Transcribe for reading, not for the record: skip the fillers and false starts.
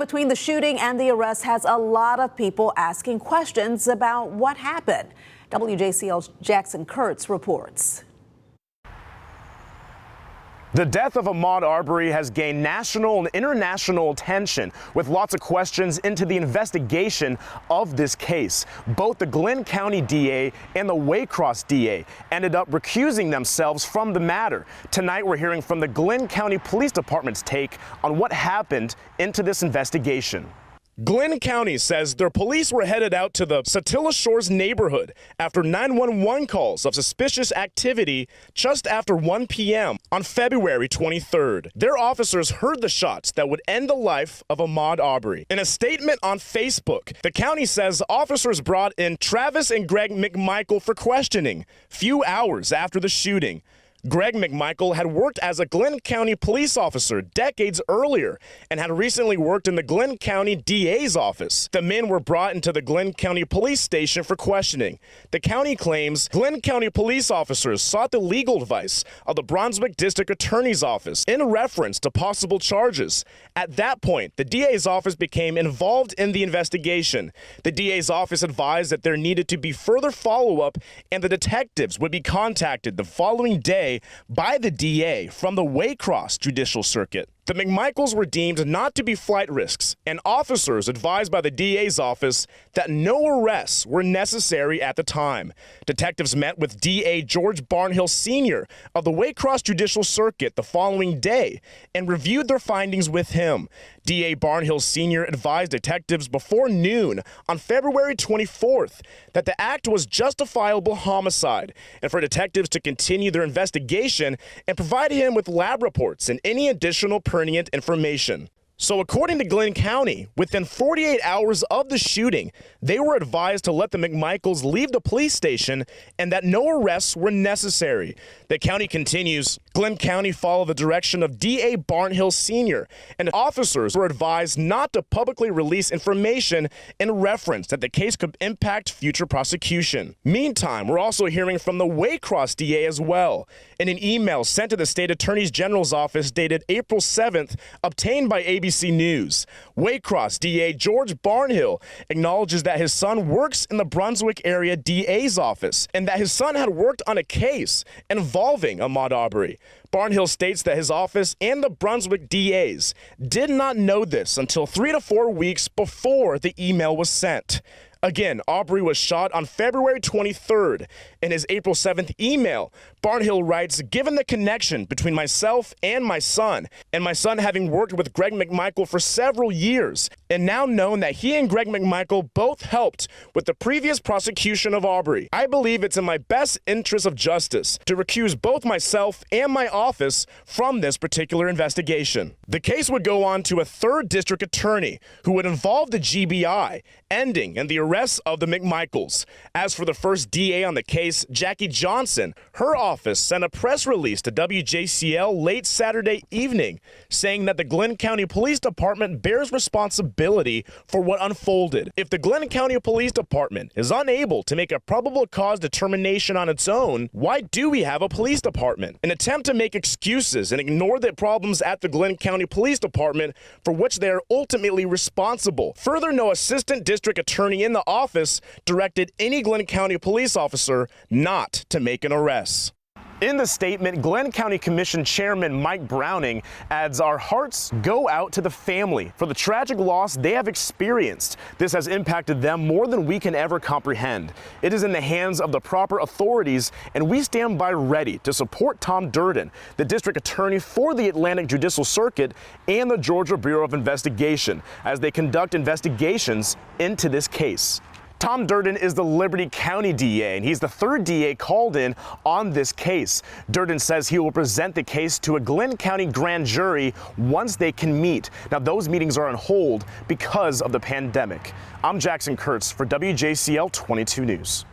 between the shooting and the arrest has a lot of people asking questions about what happened. WJCL's Jackson Kurtz reports. The death of Ahmaud Arbery has gained national and international attention, with lots of questions into the investigation of this case. Both the Glynn County DA and the Waycross DA ended up recusing themselves from the matter. Tonight, we're hearing from the Glynn County Police Department's take on what happened into this investigation. Glynn County says their police were headed out to the Satilla Shores neighborhood after 911 calls of suspicious activity just after 1 p.m. on February 23rd. Their officers heard the shots that would end the life of Ahmaud Arbery. In a statement on Facebook, the county says officers brought in Travis and Greg McMichael for questioning few hours after the shooting. Greg McMichael had worked as a Glynn County police officer decades earlier and had recently worked in the Glynn County DA's office. The men were brought into the Glynn County police station for questioning. The county claims Glynn County police officers sought the legal advice of the Brunswick District Attorney's Office in reference to possible charges. At that point, the DA's office became involved in the investigation. The DA's office advised that there needed to be further follow-up and the detectives would be contacted the following day by the DA from the Waycross Judicial Circuit. The McMichaels were deemed not to be flight risks, and officers advised by the DA's office that no arrests were necessary at the time. Detectives met with DA George Barnhill Sr. of the Waycross Judicial Circuit the following day and reviewed their findings with him. DA Barnhill Sr. advised detectives before noon on February 24th that the act was justifiable homicide and for detectives to continue their investigation and provide him with lab reports and any additional pertinent information. So according to Glynn County, within 48 hours of the shooting, they were advised to let the McMichaels leave the police station and that no arrests were necessary. The county continues, Glynn County followed the direction of DA Barnhill Sr., and officers were advised not to publicly release information in reference that the case could impact future prosecution. Meantime, we're also hearing from the Waycross DA as well. In an email sent to the State Attorney General's office dated April 7th, obtained by ABC News, Waycross DA George Barnhill acknowledges that his son works in the Brunswick area DA's office and that his son had worked on a case involving Ahmaud Arbery. Barnhill states that his office and the Brunswick DAs did not know this until 3 to 4 weeks before the email was sent. Again, Arbery was shot on February 23rd. In his April 7th email, Barnhill writes, given the connection between myself and my son having worked with Greg McMichael for several years, and now known that he and Greg McMichael both helped with the previous prosecution of Arbery, I believe it's in my best interest of justice to recuse both myself and my office from this particular investigation. The case would go on to a third district attorney who would involve the GBI, ending in the arrest of the McMichaels. As for the first DA on the case, Jackie Johnson, her office sent a press release to WJCL late Saturday evening saying that the Glynn County Police Department bears responsibility for what unfolded. If the Glynn County Police Department is unable to make a probable cause determination on its own, why do we have a police department? An attempt to make excuses and ignore the problems at the Glynn County Police Department for which they are ultimately responsible. Further, no assistant district attorney in the office directed any Glynn County police officer not to make an arrest. In the statement, Glynn County Commission Chairman Mike Browning adds, our hearts go out to the family for the tragic loss they have experienced. This has impacted them more than we can ever comprehend. It is in the hands of the proper authorities, and we stand by ready to support Tom Durden, the district attorney for the Atlantic Judicial Circuit and the Georgia Bureau of Investigation, as they conduct investigations into this case. Tom Durden is the Liberty County DA, and he's the third DA called in on this case. Durden says he will present the case to a Glynn County grand jury once they can meet. Now, those meetings are on hold because of the pandemic. I'm Jackson Kurtz for WJCL 22 News.